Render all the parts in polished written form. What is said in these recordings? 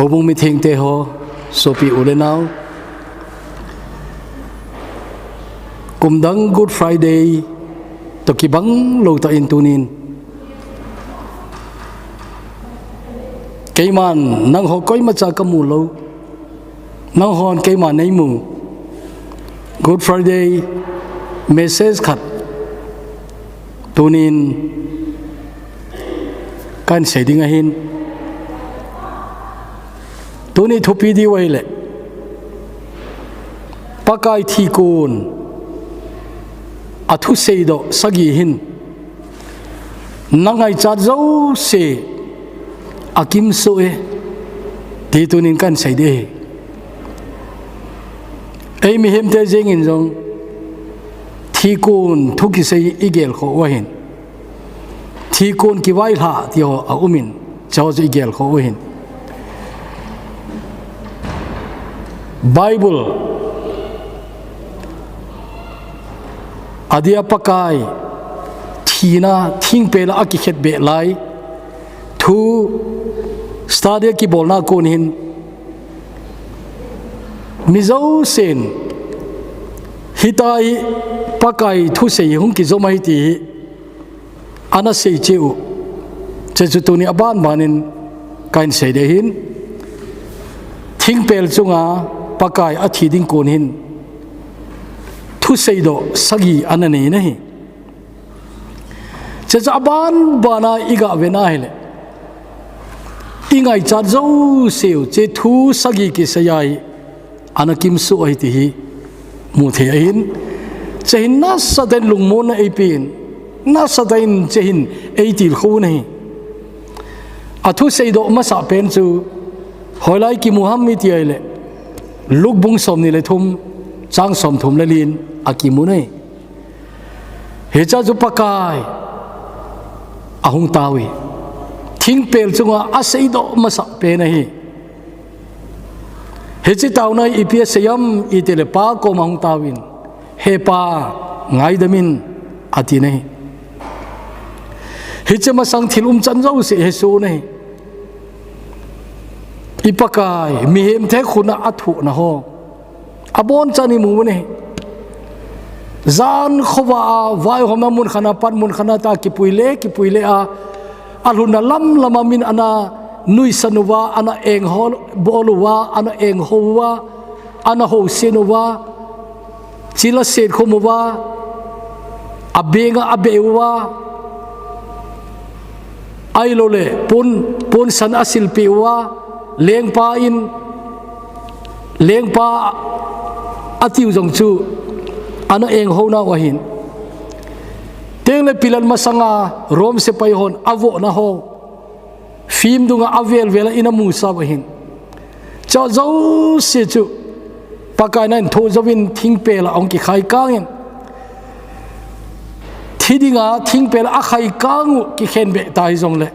hobung mi thing te ho sopi ule now kumdang Good Friday to kibang lo ta in tunin kaiman nang ho koi ma cha kamu lo nang hon kaiman nei mu Good Friday message khat tunin kan seding ahin tuni thupi di waile pakai thikun athu seido sagi hin nangai cha zo se akim so e ti tunin kan seide ei mi hem te jengin jong thikun thuki sei igel kho wahin thikun ki wai ha ti ho a umin chaw ji igel kho wahin Bible adia pakai thina thing pela aki khet be lai thu stadia ki bolna kon hin mizo sen hitai pakai thu sei hung ki zomai ti ana sei cheu chechu tuni aban manin kain sei de hin thing pel chunga pakai athi ding kon hin thu seido sagi anani nahi che aban bana iga vena hele ingai cha zo seu che thu sagi ki sayai anakim su ai ti hi mu the hin che hin na saden lungmon na ipin na saden che hin eitil khu nahi athu seido ma sa pen chu holai ki muhammad ti ai le luk bung som ni le thum chang som thum le lin akimu nei he cha ju pakai ahung tawi thing pel chunga asei do ma sa pe nahi he chi taw nai ipia sayam itele pa ko mahung tawin he pa ngai damin ati nei he che ma sang thilum chan zo se he so nei ipakai mi hem the khuna athu na ho abon chani mu ne zan khowa vai homa mun khana pat mun khana ta ki puile a alhuna lam lamamin ana nui sanuwa ana eng hol boluwa ana eng howa ana ho senuwa chila set khomuwa abenga abewa ailole pun san asil piwa lengpa atiu jong chu ana eng ho na wahin teng le pilan masanga rom se pai hon avo na ho phim dunga avel vela ina musa wahin cha zo se chu pakai nan tho zawin thing pel ong ki khai kangin thidinga thing pel a khai kangu ki khen be tai jong le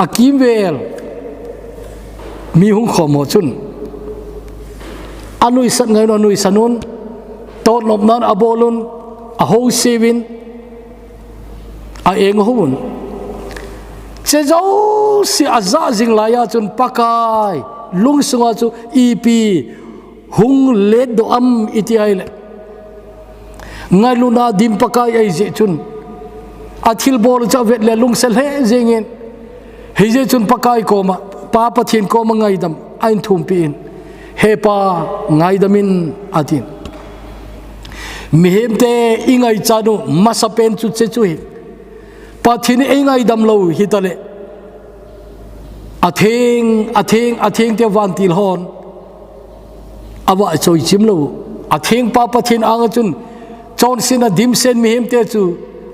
akim vel mi hung khomo chun anui sat ngai no nui sanun tot lop nan abolun a ho sevin a eng hun che zo si azza jing la ya chun pakai lung sunga chu ipi hung le do am iti ai le ngai luna dim pakai ai je chun athil bol cha vet le lung sel he jengin he je chun pakai ko ma pa pathin ko ma ngai dam ain thum pin he pa ngai damin atin mihem te ingai chanu masapen chu che chu hi pathin ingai dam lo hitale atheng te wantil hon awa choi chim lo atheng pa pathin anga chun chon sina dim sen mihem te chu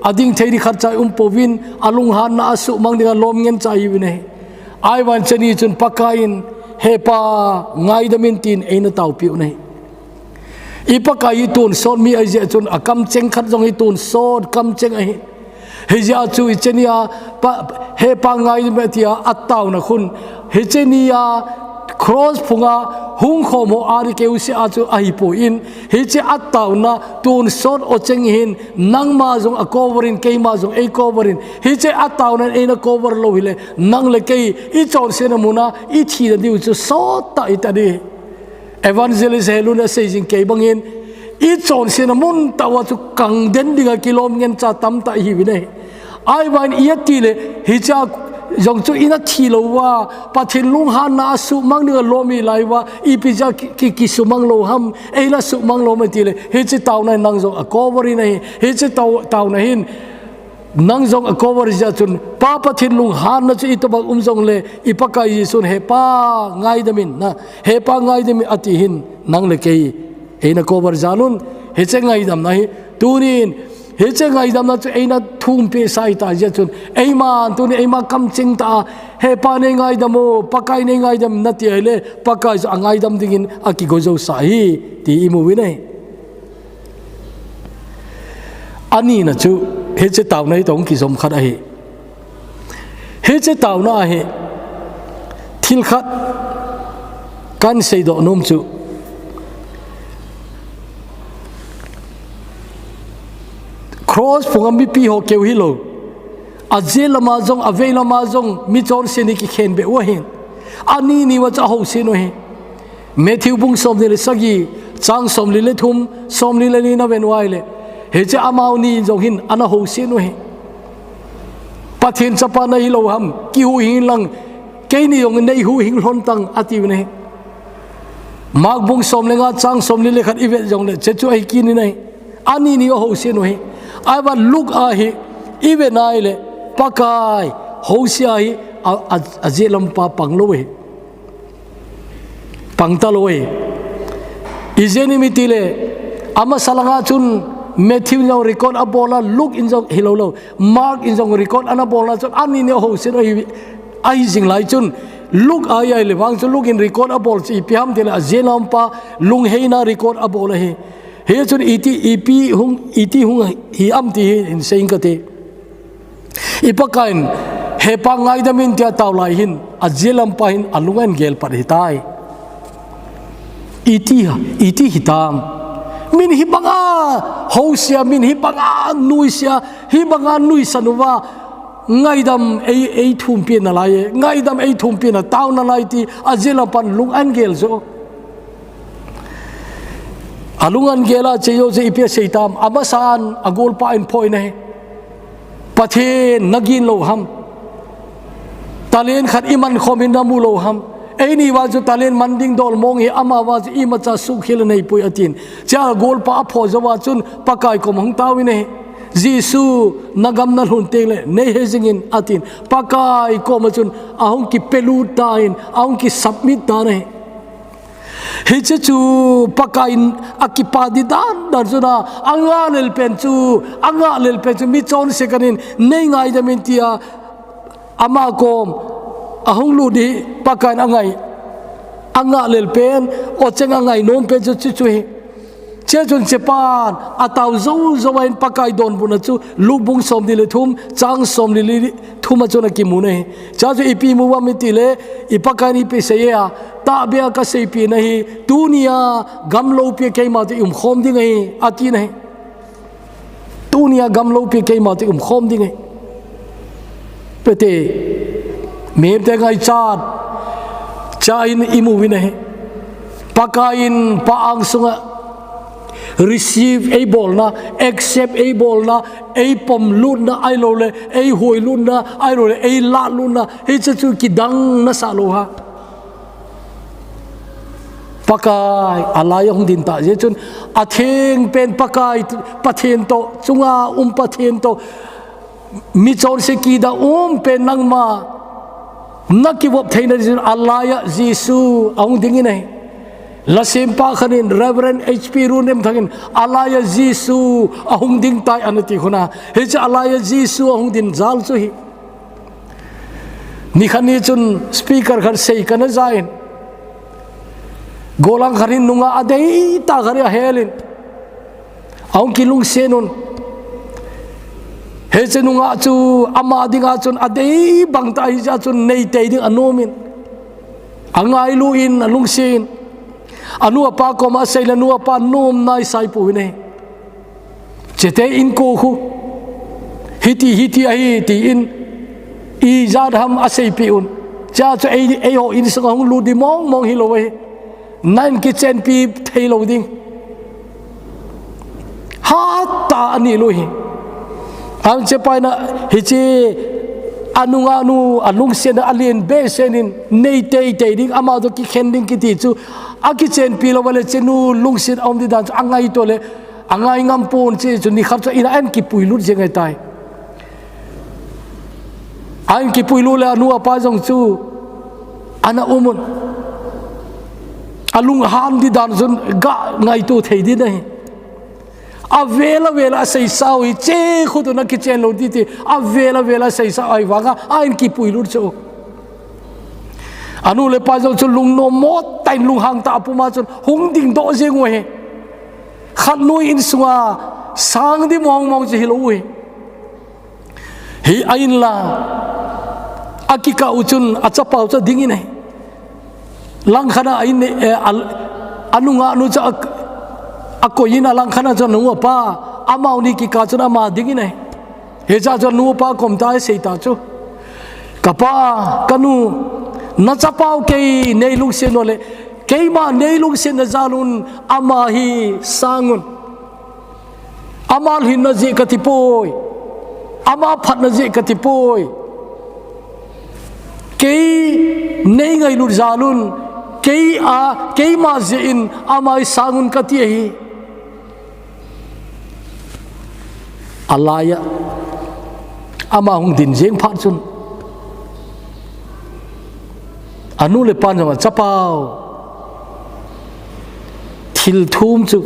ading theiri kharcha povin alung han na asu mangdinga lom ngen chai wine ai wan chani chun pakain he pa ngai damin tin eina tau piu nei ipakai tun son mi ai je chun akam cheng khat jong i tun son kam cheng ai he ja chu chenia pa he pa ngai me tia ataw na khun he chenia cross phunga hung khomo ari keu se a chu a hi po in hi che ataw na tun sot o cheng hin nang ma jong a coverin ke ma jong e coverin hi che ataw na e na cover lo hile nang le ke I chon se na muna I thi da diu chu sot ta itadi evangelist heluna se jing ke bangin I chon se na mun ta wa chu kang den dinga kilom ngen cha tam ta hi bi nei ai ban I ti le hi cha dòng chú ina thi lâu wa pathin lung han na su mang nửa lô mi lại wa ipija ki su mang lâu ham ấy là su mang lâu mà ti le hết chỉ tàu này năng dòng cover này hết chỉ tàu này hin năng dòng cover ra chun pa pathin lung han na chú ito bang dòng le ipakai jisun hepa ngai damin na hepa ngai damin ati hin nang le kei ấy na cover zalun hết chỉ ngai dam na hi tunin hết chứ ngày đâm nó cho ấy nó thùng pe sai ta giờ chun ấy mà tôi này ấy mà cầm chinh ta he pa này ngày đâm mô pakai này ngày đâm nát tiệt le pakai cho ngày đâm tiếng aki gozo sai thì imu vi này ani na chu hết chứ tàu này tông kỳ som khát ai hết chứ tàu na ai thil khát kan sei do nom chu cross phung mi pi ho keu hilo azela ma jong avela ma jong mi chon seni ki khen be wa hin ani ni wa cha ho sino he Matthew bung som ni le sagi chang som li le thum som li le ni na ven wai le he cha amau ni jong hin ana ho sino he pathin chapa na hi lo ham ki hu hin lang ke ni yong nei hu hin lon tang ati ne mag bung som le nga chang som li le khat ivet jong le che chu ai ki ni nei ani ni ho sino he I want look at he even I le pakai hosia hi azelam pa pangloe pangtaloe izeni mitile ama salanga chun Matthew no record abola look in jong hilolo Mark in jong record anabola chun ani ne hosia ai jing lai chun look ai le wang chun look in record abol chi piam tele azelam pa lung heina record abola he he chun iti hung hi am ti in sein ka te ipakain he pa ngai da min tia taw lai hin ajelam pa hin alungan gel par hitai iti hitam min hi banga hosia min hi banga nuisia hi banga nui sanuwa ngai dam ei thum pi na lai ngai dam ei thum pi na taw na lai ti ajelam pan lungan gel zo alungan gela cheyo je ipia seitam amasan agol pa in point ne pathin nagin lo ham talen khat iman khomin na mu lo ham ei ni wa ju talen manding dol mong hi ama wa ji ima cha su khil nei pui atin cha gol pa pho zawa chun pakai ko mong tawi ne jisu nagam na hun te le nei hezingin atin pakai ko ma chun ahong ki pelu tain ahong ki submit ta ne hi chu pakain akipadi dan zuna anga lel pen chu mi chon sekanin nei ngai da min tia ama kom ahong lu di pakain anga lel pen o chenga ngai nom pen chu hi che chun chepan ataw zo wain pakai don buna chu lubung som dile thum chang som li thuma chona ki mune cha chu ipi mu wa mi tile ipakani pe seya ta bia ka sei pi nahi dunia gamlo pe ke ma ti khom ding ai ati nahi dunia gamlo pe ke ma ti khom ding ai pete me te ngai cha in imu wi nahi pakain paang sunga receive a bol na accept a bol na a pom lun na ai lo le a hoi lun na ai lo le a la lun na he chu ki dang na sa lo ha pakai alaya hong din ta je chun atheng pen pakai pathen to chunga pathen to mi chon se ki da pen nang ma nakibop theina jin alaya jisu aung ding nei la sempa khanin reverend HP runem thangin alaya jisu ahung ding tai anati khuna he cha alaya jisu ahung din zal chu hi ni khani chun speaker khar sei kana zain golang kharin nunga adei ta khari helin ahung kilung senun he cha nunga chu ama dinga chun adei bang tai ja chun nei te ding anomin angai lu in alung sin anu apa ko ma sei lanu apa nom nai sai pu ne chete in ko khu hiti ai ti in i za dham asei pi un cha cho ai ho in sang hong lu di mong hi lo we nan ki chen pi thei lo ding ha ta ani lu hi ang che pai na hi chi anunga nu alung sen alien be senin nei tei ding ama do ki khending ki ti chu aki chen pi lo wale chenu lung sen om di dan angai to le angai ngam pon che chu ni khat cho ina an ki pui lut je ngai tai an ki pui lu le anu apa jong chu ana umun alung han di dan zun ga ngai to thei di nei avela sei sao i che khu to na ki chen lo di ti avela sei sao ai wanga an ki pui lut chu anu le pa jong chu lung no mo tai lung hang ta pu ma chu hung ding do je ngwe khat noi in sunga sang di mong che hi lo we hi ain la akika uchun achapau cha dingi nei lang khana ain anunga anu cha akoina lang khana cha nu pa amau ni ki ka cha ma dingi nei he cha cha nu pa kom ta sei ta chu kapa kanu na chapau ke nei lung se no le ke ma nei lung se na zalun ama hi sangun amal hin na ji ka ti poi ama phat na ji ka ti poi ke nei ngai lu zalun ke ma ji in ama hi sangun ka ti hi alaya ama hung din jeng phat chun anu le pan jong chapao thil thum chu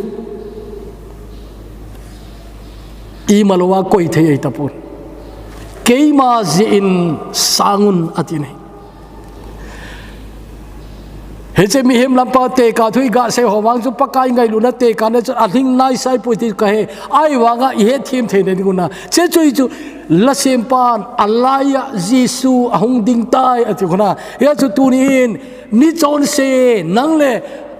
i malwa koi thei tapun keima ji in sangun atine he che mi hem lampa te ka thui ga se howang chu pakai ngai lu na te ka na chu athing nai sai pu ti ka he ai wanga i he thim the ne guna che chui chu la sem pan alaya jisu ahung ding tai ati guna ya chu tu ni in mi chon se nang le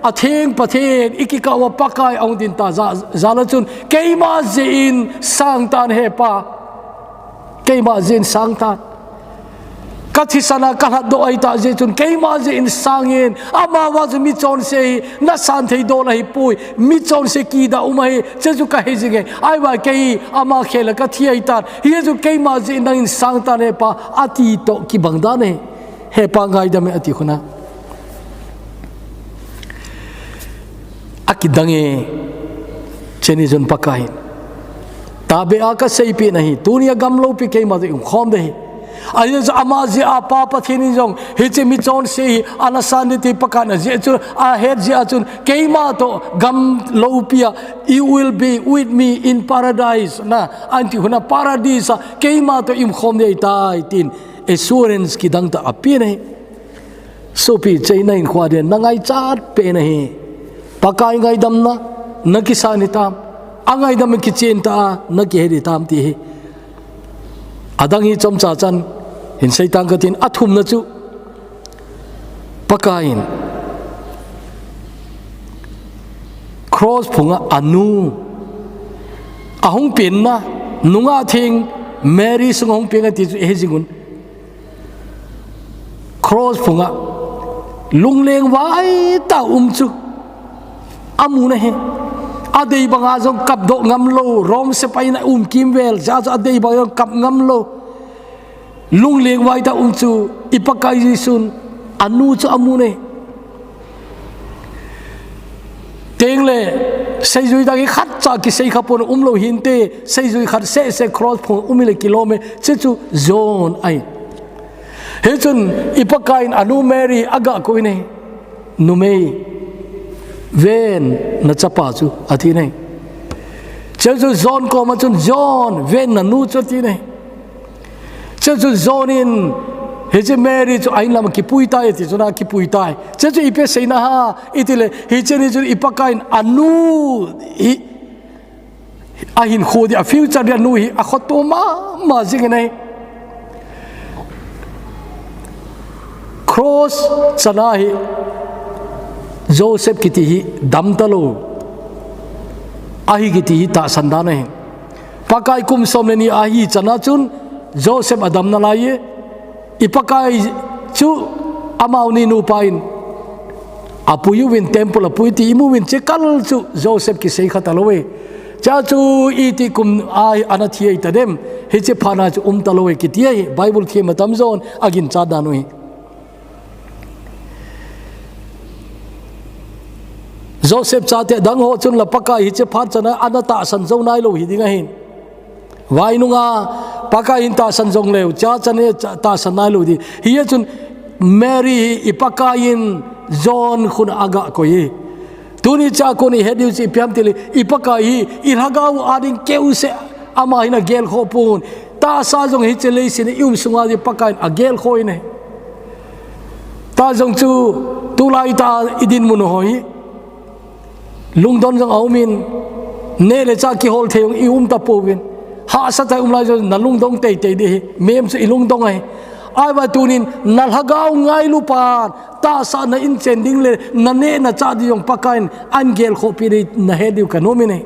atheng pathen ikika wa pakai ong din ta za la chun keima ji in sang tan he pa keima ji in sang tan kathi sana kalat do ai ta je chun keima je in sangin ama wa ju mi chon se na san thei do la hi pui mi chon se ki da umai che ju ka he jige ai wa ke ama khela ka thi ai ta hi ju keima je in in sang ta ne pa ati to ki bangda ne he pa ngai da me ati khuna akidange cheni jon pakai tabe aka sei pi nahi dunia gamlo pi keima je khom de ai jo amazi apa pathini jong hiche mi chon se anasan ti pakana je chu a het je achun keima to gam lopia you will be with me in paradise na anti huna paradise keima to im khom nei tai tin assurance ki dang ta api nei so pi chaina in khwa de nangai chat pe nei pakai ngai dam na nakisani tam angai dam ki chen ta na ki heri tam ti adangi chom cha chan hin seitan ka tin athum na chu pakain cross phunga anu ahong pin na nunga thing mary sungong pinga ti chu hejingun cross phunga lungleng wai ta chu amu na he adei banga jong kap do ngam lo rom se paina kimwel ja adei banga kap ngam lo lung leng wai ta chu ipakai sun anu chu amu ne teng le sei jui da ki khat cha ki sei khapon lo hinte sei jui khat se cross phon umile kilome che chu zone ai he chun ipakai anu mary aga ko ne numei ven na chapa chu athi nei cheu chu zone ko ma chun zone ven na nu chu ti nei cheu chu zone in he che mary chu ain lam ki pui tai ti chu na ki pui tai cheu chu ipe sei na ha itile he che ni chu ipakain anu hi ahin khodi a future dia nu hi a khotoma ma jing nei cross chana hi Joseph kiti hi dam talo ahi kiti hi ta sandana hi pakai kum som le ni ahi chana chun Joseph adam na lai ipakai chu amau ni nu pain apuyu win temple apuy ti imu win chekal chu Joseph ki sei khatalowe cha chu iti kum ai anathia itadem he che phana chu talowe ki ti Bible thi matam zon agin cha danui Joseph cha te dang ho chun la paka hi che phat chana anata san zo nai lo hi dinga hin vai nunga paka hin ta san jong leu cha chane ta san nai lo di hi chun Mary ipaka in John khun aga ko yi tuni cha ko ni hediu chi piam tili ipaka hi irhagau ading keu se ama hina gel kho pun ta sa jong hi chele sin ium sunga di pakain a gel khoi ne ta jong chu tu lai ta idin mun hoi lungdon jong aumin ne le cha ki hol theung ium ta povin ha sa ta lai jo na lungdong te te di mem su ilungdong ai ai ba tunin nalhagau ngai lu pan ta sa na in chen ding le na ne na cha di yong pakain an gel kho pi na he diu kanomi ne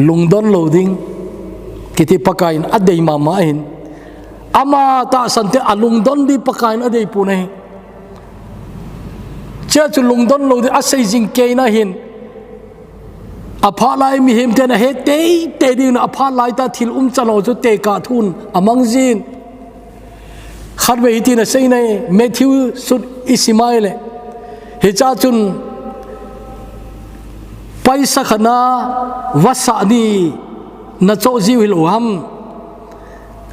lungdon loading kiti pakain adei mama hin ama ta sante alungdon di pakain adei punai che chu lungdon loading asai jing ke na hin apha lai mi hem te na he te di na apha lai ta thil chalo chu te ka thun amang jin khat ve ti na sei nei Matthew sut Ismail he cha chun paisa khana wasa ni na cho jiu hilo ham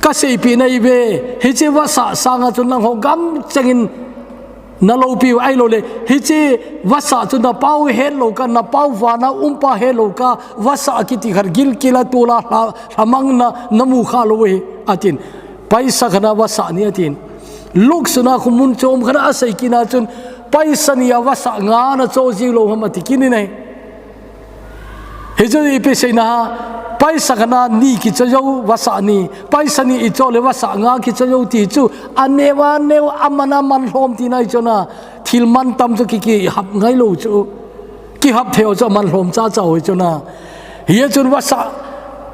ka sei pi nei be he che wasa sanga chun nang ho gam changin na lo pi ai lo le hi che wasa chu na pau he lo ka na pau wa na umpa he lo ka wasa ki ti khar gil kila tola hamang na namu kha lo we atin paisa khana wasa ni atin luk suna khumun chom khana asai kina chun paisa ni wasa nga na cho ji lo ham atikini nei he je pe sei na paisa khana ni ki chayo wasa ni paisa ni icho le wasa nga ki chayo ti chu anewa ne amana man hlom ti nai chona thil man tam chu ki hap ngai lo chu ki hap theo cho man hlom cha cha hoi chona hi chun wasa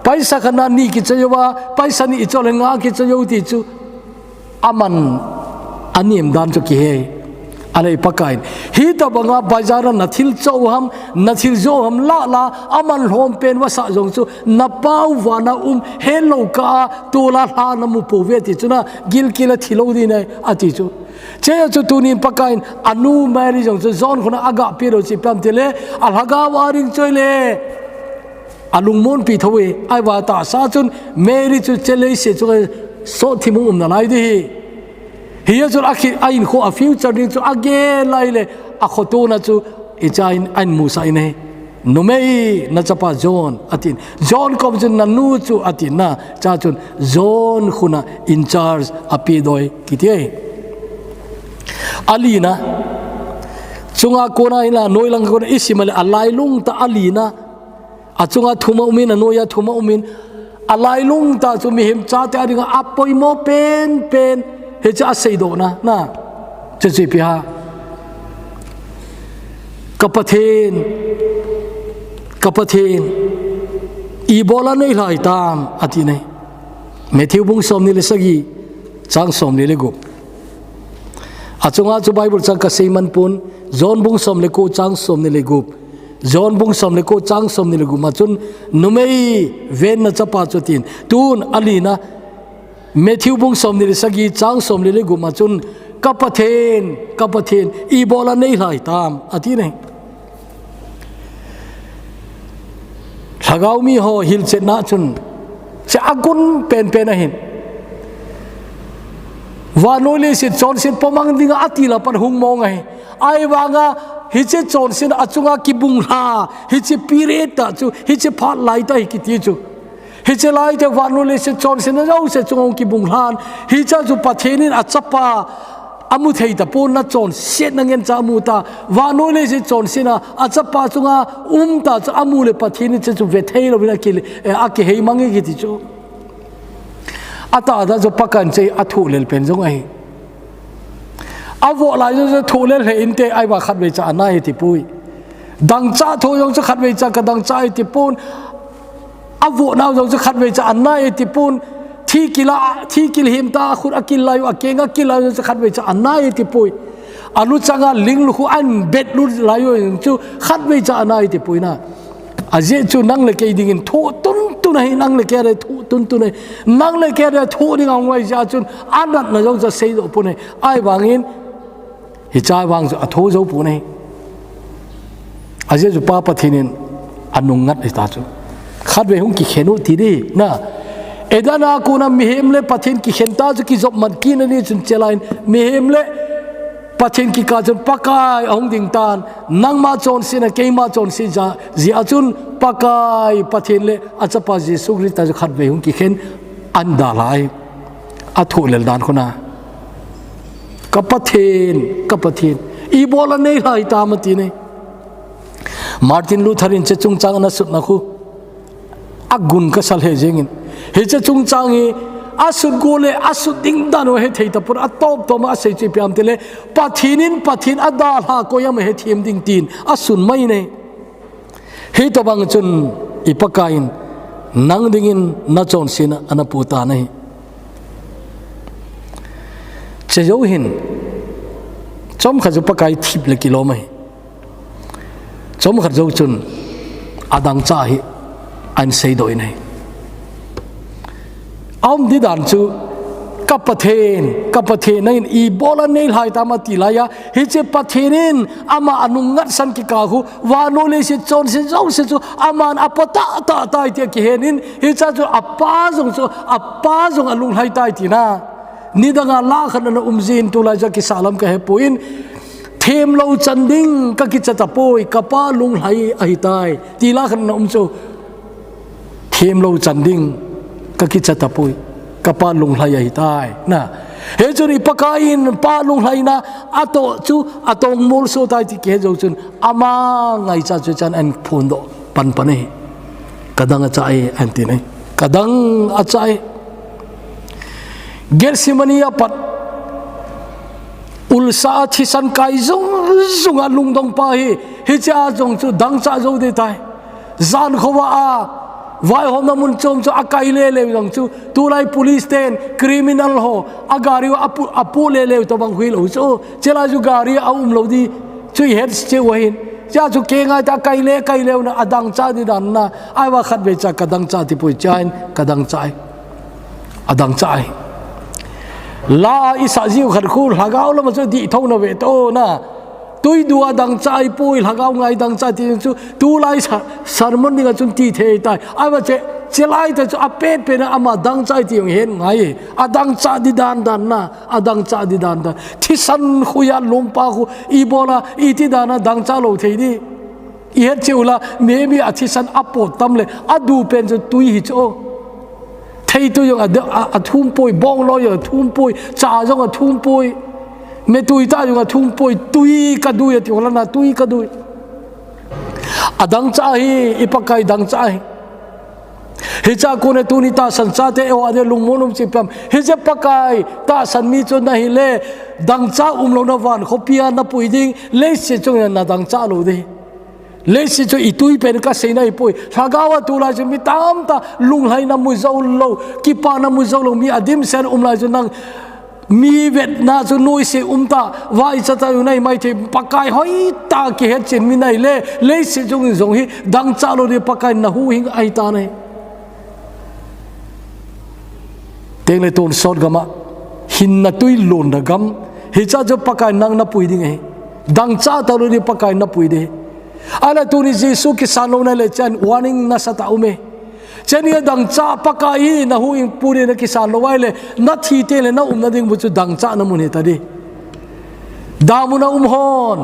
paisa khana ni ki chayo wa paisa ni icho le nga ki chayo ti chu aman anim dan chu ki he alai pakain hi ta banga bazar na thil chau ham na thil zo ham la aman hom pen wa sa jong chu na pau wa na hello ka to la ha na mu po ve ti chuna gil kila thilo di nai ati chu che chu tunin pakain anu mari jong chu zon khona aga pi ro chi pam tele al haga waring choile alung mon pi thowe ai wa ta sa chun meri chu chele se chu so thimu na lai di hiya chu akhi ain kho a future ding chu age lai le a khoto na chu ichain an musa ine numei na chapa John atin John kom chun na nu chu atin na cha chun John khuna in charge api doi kitie alina chunga kona ina noilang ko isimal alai lung ta alina achunga thuma umin anoya thuma umin alai lung ta chu mi him cha ta ringa apoi mo pen he cha sei do na che che pi ha kapathen ibola nei lai tam ati nei Matthew bung som ni le sagi chang som ni le gu achunga chu Bible chang ka seiman pun John bung som le ko chang som ni le gu John bung som le ko chang som ni le gu ma chun numei ven na chapa chutin tun alina Matthew bung som ni le sagi chang som ni le gu ma chun kapathen ibola nei lai tam ati nei thagau mi ho hil che na chun che agun pen a hin wa no le se chon sin pomang dinga atila par hung mo ngai ai wanga hi che chon sin achunga ki bung ha hi che pireta chu hi che phat lai ta ki ti chu hi che lai te wa no le se chon sin no se chung ki bung han hi cha chu pathenin achapa amu thei ta pon na chon set na ngen cha mu ta wa no le se chon sina achapa chunga ta cha amu le pathini che chu ve thei lo bina ki a ki hei mangi ki ti chu อาตาดาจะประกันใจอัฐุเลเป็นจงไออาวลายจะทุเลเหอินเตไอว่าขัดเวจานาเฮติปุยดังจ้าโทยงจะขัดเวจากระดังจ้าเฮติปุนอาวนาวยงจะขัดเวจานาเฮติปุนที่กิลหิมตาคุณอากิลลายุอาเกงอากิลลายุจะขัดเวจานาเฮติปุยอนุจังาลิงลุกอันเบ็ดลุลายุจูขัดเวจานาเฮติปุยนะอาเจจูนั่งเลกดิ่งทุตุนให้นั่งเลกอะไรทุตุนให้นั่งเลกอะไรทุดิ่งเอาไว้จ้าจุนอันนั้นนะยงจะเสียดปุนให้ไอ้บางอินฮิจายวางจะอัฐโจปุนให้อาเจจูป้าปะทินินอันนุ่งงัดไอ้ตาจูขัดเวหุงกิเขนุทีดีนะเอ็ดานากูนะมิเฮมเลปะทินกิเขนตาจูกิจบมันกินนี่จุนเจลัยมิเฮมเลปะทินกิกาจุนปากายองดิ่งตานนังมาจนสินะเกยมาจนสิจ้าจีอาจุนปากายปะทินเลอาจจะปะจิสุกริตาจูขัดเวหุงกิเขนอันดาลายอัฐโเลลดานคนน่ะกับปะทินอีโบลาเนยหายตามตีเนี่ยมาร์ตินลูเทอรินเจจุงจังนัสุดนักอักกุนก็สัลเฮจิงินเฮเจจุงจังฮีอาสุดกูเลอาสุดดิ้งดานวเฮเทยตะปุระตบตัวมาเสจิพิอัมติเลปะทินอดาลฮาโกยังไม่เฮทีมดิ้งตีนอาสุนไม่เนี่ยเฮตัวบางจุนอีปะกายินนังดิ้งนัจอนสินะอันปูตาเนี่ยเจ้าหินจอมขัดจุปะกายทิบเลกิโลไม่จอมขัดจุนอาดังจ้าฮีอันเสยโดยเนี่ยอมดิดานจูกับประเทศนั่นอีโบลาเนลหายตามติลายะเฮเจประเทศนั้นอามาอนุงัดสันกิกาหูวาโนเลสิจอนสิเจ้าสิจูอามันอปตะตาตายเตียกิเฮนินเฮจะจูอปาจงอลุงหายตายตีน่านี่ดังอาลาขันนจินตุลาจักิสาลัมกะเฮปุอินเทมเราจันดิงกะกิจตะปุยกะปาลุงหายไอตายตีลาขันนจูเทมเราจันดิงกะกิจตะปุยกะปาลุงหายไอตายนะเฮจุนีปะกาอินปาลุงหายนะอโตจูอโตงมูลโซตายที่เกจจุนอามาไงจัดจันอันพูนโดปันเนกะดังอาจายอันติเนกะดังอาจายเกลซิมานียปัดอุลซาทิสันไกจงอาลุงดงปาฮีเฮจาจงจูดังจ้าโจเดตายจานขวาวายหอมน้ำมันจมจูอากาศเลวจงจูตุลาย police เตน criminal โหอากาศอปูเลวตัวบางหุยเราจูเจลาจูการีเอาเราดีช่วยเฮ็ดเจ้าเห็นจ้าจูเก่งไงแต่ไกลเลวนะอดังจ้าดีดันนะไอ้ว่าขัดเวจากกระดังจ้าที่ปุยจานกระดังจ้าอดังจ้าลาอิสาจิวขัดคูลหากเอาแล้วมันจะดีเท่านั้นเวทโอนะตุยดัวดังใจปุยหากเอาไงดังใจที่จูตุลายสารมันนี่ก็จุนตีเทยตายไอ้ว่าเจไลแต่จูอาเป็ดเป็นอามาดังใจที่ยังเห็นไงอดังใจดีดันนะอดังใจดีดันที่สันคุยลงปาคุอีโบลาอีที่ดานะดังใจโลเทดีอีเฮจิวละเมบีอธิสันอปอดตั้มเลยอดูเป็นจูตุยหิโจเทยตัวยังทุ่มปุยบ้องลอยทุ่มปุยจ่าจงทุ่มปุยเมตุยตายังทุ่มปุยตุยกระดุยที่คนละตุยกระดุยอดังใจอีปากายดังใจเฮจ้าคนตุนิตาสันซาเตออเดลุงมนุมจิปมเฮจ้าปากายตาสันมีจนนาฮิเลดังใจลงนวันเขาพิจารณาปุยดิ้งเลสจงยันดังใจโลดีเลสิจะอีตุยเป็นก็เสียในปุยถ้าก้าวตุลาจะมีตามตาลุงให้น้ำมือเจ้าโลกิปาน้ำมือเจ้าโลมีอดีมเซนลายจะนั่งมีเวทนาจะนุยเสียตาวายจะตายอยู่ในไม่ถึงปากกายหอยตาเกศเจนมีในเลสิจงฮีดังจ้าโลดีปากกายน่าหูหิงไอตาในเต็งเลยตูนสอดกามะหินน่ะตุยลุนนะกัมฮิจ้าจะปากกายนั่งนับปุยดิ้งไงดังจ้าตาโลดีปากกายนับปุยดิ้งala tuni Yesu ki sano na le chan warning na sa taume chania dang cha pakai na hu ing puri na ki sano wai le na thi te le na na ding bu chu dang cha na mun he ta di damu na hon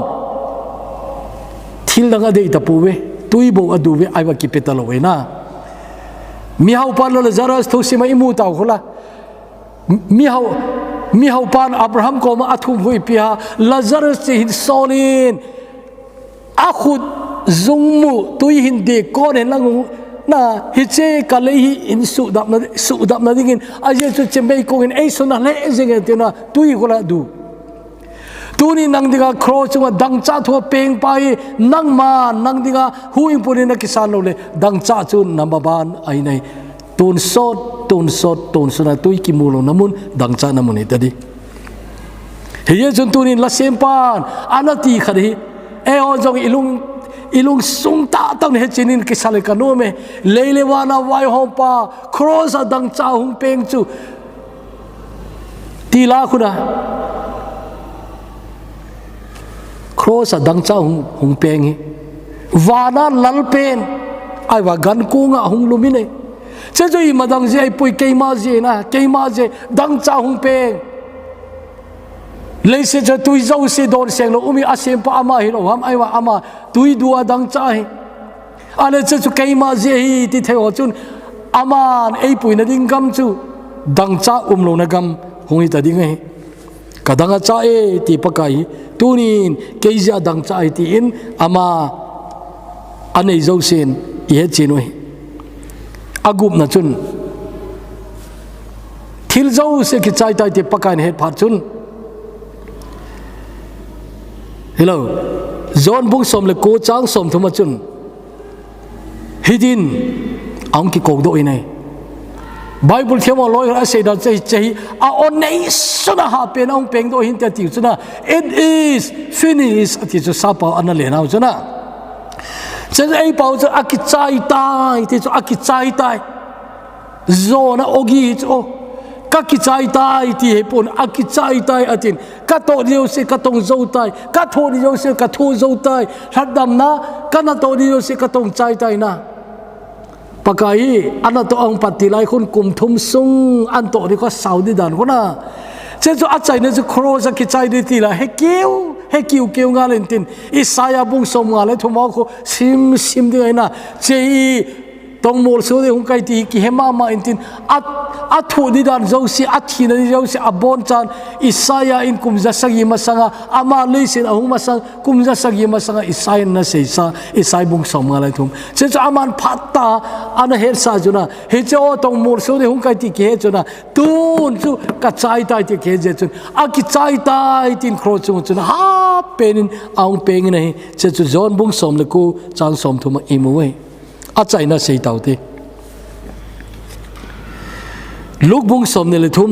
thil dang ade ta pu we tui bo adu we ai wa ki petalo we na mi hau pan lo zaras tho si mai mu taw khola mi hau pan Abraham ko ma athum hui pia Lazarus chi hin solinอาขุดซุงมุตุยหินเด็กก้อนเห็นละงู na hi che ka le hi in su dap na dingin a je chu chemei ko in ei sona le zinge tina tui ko la du tuni nang dinga cross chunga dang cha tho peng pai nang ma nang dinga huing purin na kisan lo le dang cha chu number ban ai nei tun sot na tui ki mulo namun dang cha namun itadi he ye chun tunin la sempan anati khari e o jong ilung sung ta tang he chinin kisale kanome leile wana wai hompa cross dang cha hung peng chu tila khuna cross dang cha hung peng hi wana lal pen ai wa gan ku nga hung lumine che jo i madang je ai pui keima je dang cha hung peng leise cho tui zo se don seng lo umi asem pa ama hi lo ham ai wa ama tui dua dang cha hi ale che chu keima je hi ti theo chun aman ei pui na ding gam chu dang cha lo na gam hung ta ding hi kadanga cha e ti pakai tunin keija dang cha ai ti in ama anei zo sen i he chinoi agup na chun thil zo se ki chai tai ti pakai he phat chun hello zon bung som le ko chang som thuma chun hidin ang ki kog do inai bible themo loi ra se da chei a on nei suna ha pen ong peng do hin ta ti chuna it is finished ati chu sapa an le na chuna chen ei pau chu aki chai tai ti chu aki chai tai zona ogi chu ka ki chai tai ti he pon a ki chai tai atin ka to dio se ka tong zo tai ka tho dio se ka tho zo tai hadam na ka na to dio se ka tong chai tai na pakai ana to ang patilai khun kum thum sung an to ri ko saudi dan ko na che jo a chai ne jo cross ki chai de ti la he kiu nga len tin isaya bung som nga le thuma ko sim de na chei tong mol so de hung kai ti ki hema ma intin at thu di dan zo si at thi na zo si abon chan isaya in kum za sagi masanga ama leisin ahung masang kum za sagi masanga isaya na se sa isai bung som ngalai thum che cha aman phatta ana her sa juna he cho tong mol so de hung kai ti ke juna tun chu ka chai tai ti ke je chun a ki chai tai tin khro chu chun ha penin aung peng nei che chu zon bung som le ku chang som thum imuwe a chai na sei tau te luk bung som ne le thum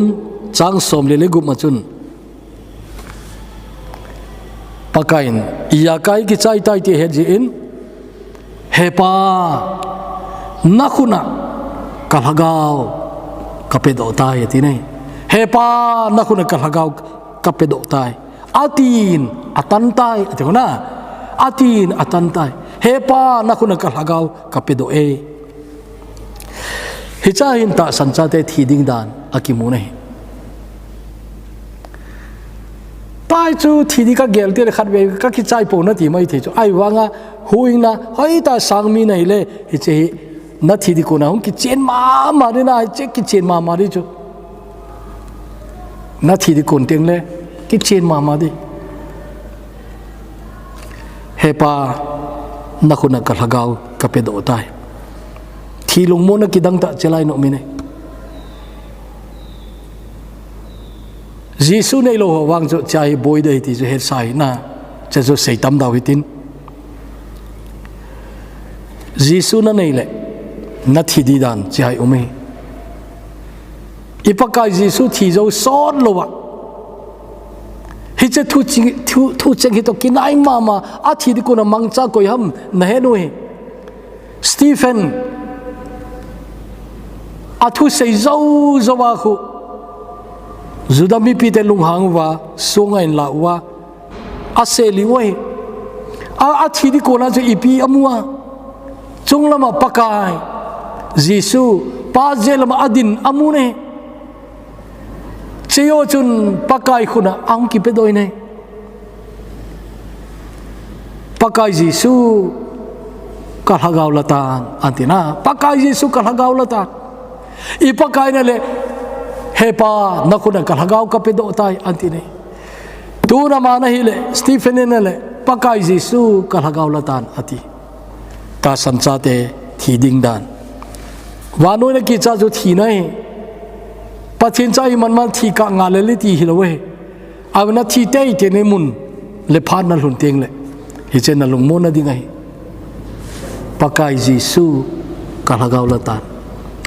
chang som le gup ma chun pakain iya kai ki chai tai te he ji in hepa nakhuna kalhagao kapedo tai ti nei hepa nakhuna kalhagao kapedo tai atin atan tai ati na atin atan tai hepa nakhuna kalhagao kapedo e hicha hin ta sancha te thiding dan akimu nei pai chu thidi ka gel te khat be ka ki chai po na ti mai the chu ai wanga huing na hoi ta sangmi nei le hi che na thidi ko na hung ki chen ma ri na che ki chen ma ri chu na thidi kon teng le ki chen ma di hepa nakhuna kalhagao kapedo tai thilung mo na kidang ta chelai no mine jisu nei lo wang jo chai boy dei ti jo he sai na che jo sei tam daw hitin jisu na nei le na thidi dan chai umi ipakai jisu thi jo son lo wa hi che thu cheng hi to kinai mama a thi di ko na mangcha koi ham na he noi Stephen athu sei zo wa khu zudami pi te lung hang wa songa in la wa aseli wei a thi di ko na je ipi amua chunglama pakai jisu pa jelama adin amune cheyo chun pakai khuna ang ki pedoi nei pakai jisu kalhagau latan antina pakai jisu kalhagau latan ipakai na le hepa nakuna kalhagau kapedo tai antine tu na mana hile Stephen na le pakai jisu kalhagau latan ati ta sanchate thiding dan วานุนักกิจจะทีไหนปะเทนใจมันทีกะงานเลยทีฮิโลเวเอาหน้าที่เตยเตนมุนเลพานนั่นหลุนเตียงเลยเฮเจนั่นลงโมนัดยังไงปากายจิสูกะลากาวละตาน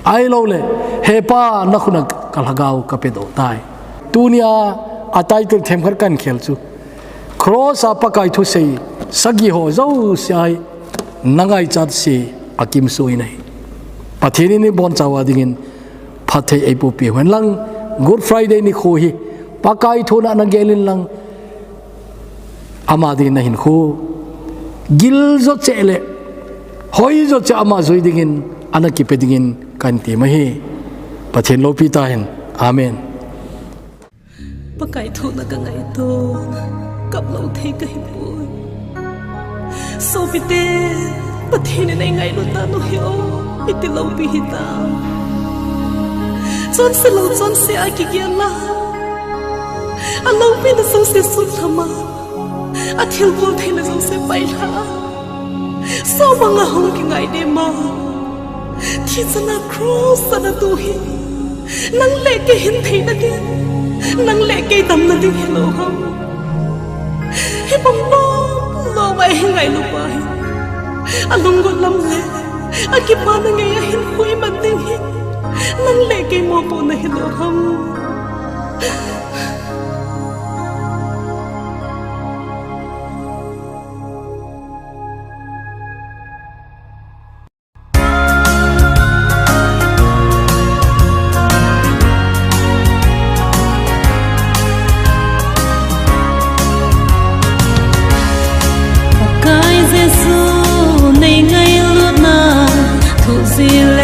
ไอ้เราเลยเฮป้านักขุนักกะลากาวกับเป็ดตายตูเนียอาตัยตัวเทมขัดกันเขลจูครอสปากายทุเซสักยี่ห้อเจ้าเสียนังไอจัดเสียอากิมสุยไหนปะเทนี่นี่บอนจาวดิ่งพัทเทไอปูปีวันลังกูดฟรายเดย์นี่คูฮีปากายทุนนังเกลินลังอามาดิ่งนะหินคูกิลจดเจเลหอยจดเจอามาจุยดิ่งอันนักกิเปดิ่งกันตีมาฮีปะเทนโลพิตาเห็นอาเมนปากายทุนนักไงโตกับเราเทกันปุยโซปิเตปะเทนในไงลุตาโนเฮโออิติเราปีหิตาจนเสลาจนเสียกิเกียลาอันเราเป็นสงเสียสุดธรรมะอาทิลโบเทนสงเสียไปละโซบังอาหงกิไงเดมาที่จะนักครูสนาตูหินังเล็กเห็นเทนดินังเล็กดำนั่นดิเฮโลฮัมให้บังบ้าโลไปให้ไงลูกไปอันลงกดลำเล่อากิปานังไงเห็นคุยมันดินังเล็กโมโปนเฮโลฮัม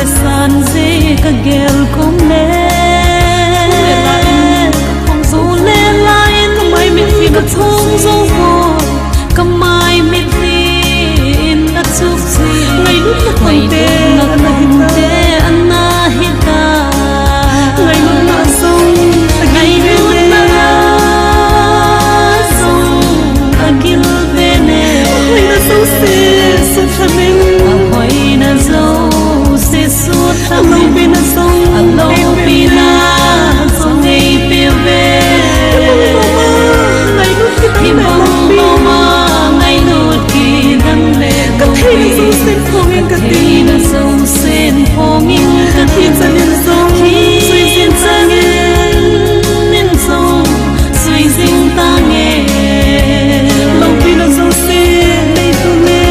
san dê ka gel kum le su le lai kamai mit fi na thong zo ko kamai mit fi na chuk si ngai lu na konte na konte anna hita ngai lu na song ngai lu na song agil bene ngai na so se so thamin hoi na zo Along pina song ngay pive Hibang mama ngay nút ki dang le Kathina song sen pongin Kathina song Sui sin sangin song Sui sin tange Long pina song sen nay tu le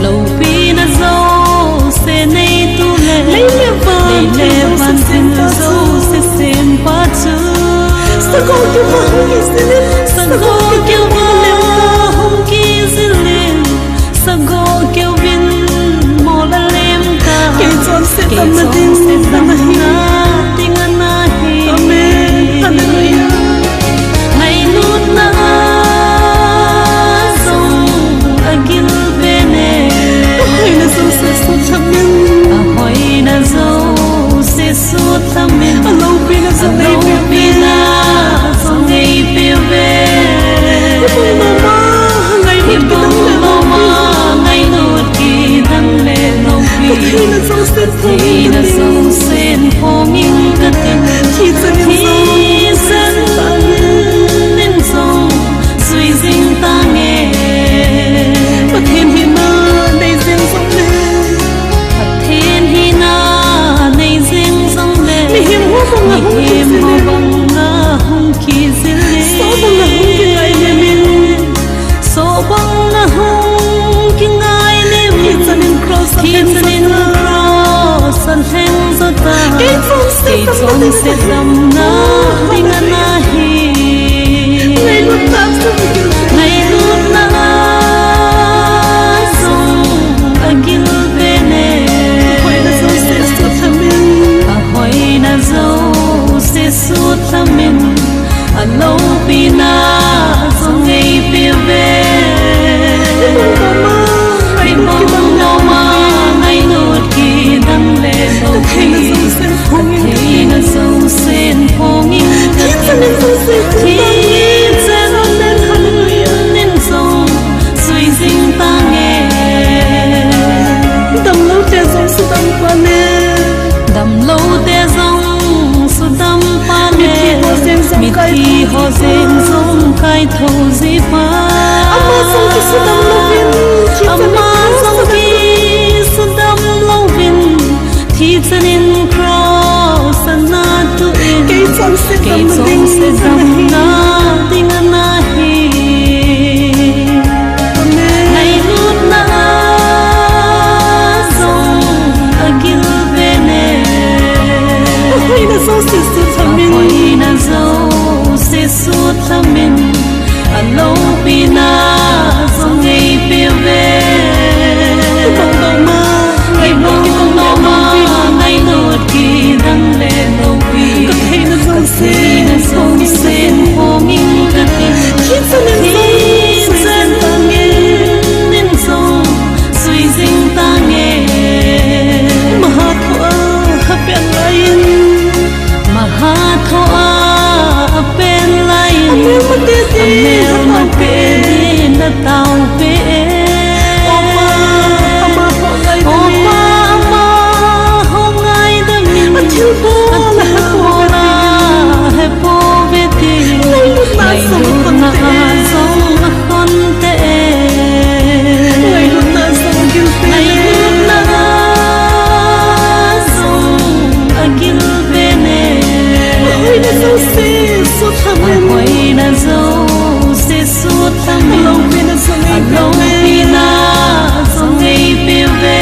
Long pina song sen nay tu le Levan sin zo se sem pachu Sago ke mahungizilin Sago ke mahungizilin Sago ke vin mola lem ka Ke chon se tamadin na tingana hi Amen Hallelujah Ngay nut na song agil bene Ahoy na zo se suchamin Ahoy na zo suốt tâm mình alo pina so ngay pive mama ngay nút ki dang le long pi Kathina song sen pongin katin thi san nin song sui sing ta nghe Pathen hi na nei sing song le Pathen hi na nei sing Him ho banga hung ki zile So banga hung ki ngai le min So banga hung ki ngai le min Hitsanin cross an heng gì ba ama song ki sudam lovin ama song ki sudam lovin thi chanin cross na tu in ke chang se cây trong se dam na ding na hi ngày lúc na song agil bene hoi na so se su thamin hoi na zo se su thamin alo pina song ngei pe ve ngày mong no ma ngày nốt kỳ đăng le no pi si na song sen ho min ka tin khi sen ta nghe nên song suy dinh ta nghe maha thoa hapen lain maha thoa pen lain amel ma pe na tao pe ama ho ngai da min athil bo Pora he po veti na song na kon te song kon te ngai lut na song gil pe ai na song agil bene hoi na so se su thamin hoi na zo se su thamin lo pe na so nei lo pina song ei pe ve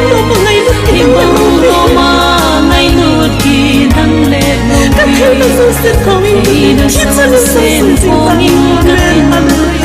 no ma ngai lut ki Ibang toma ngay nốt kỳ đăng lệ nông ka thil na so se thawin Khi đã ki sông chan so sen se phong in ta cất tin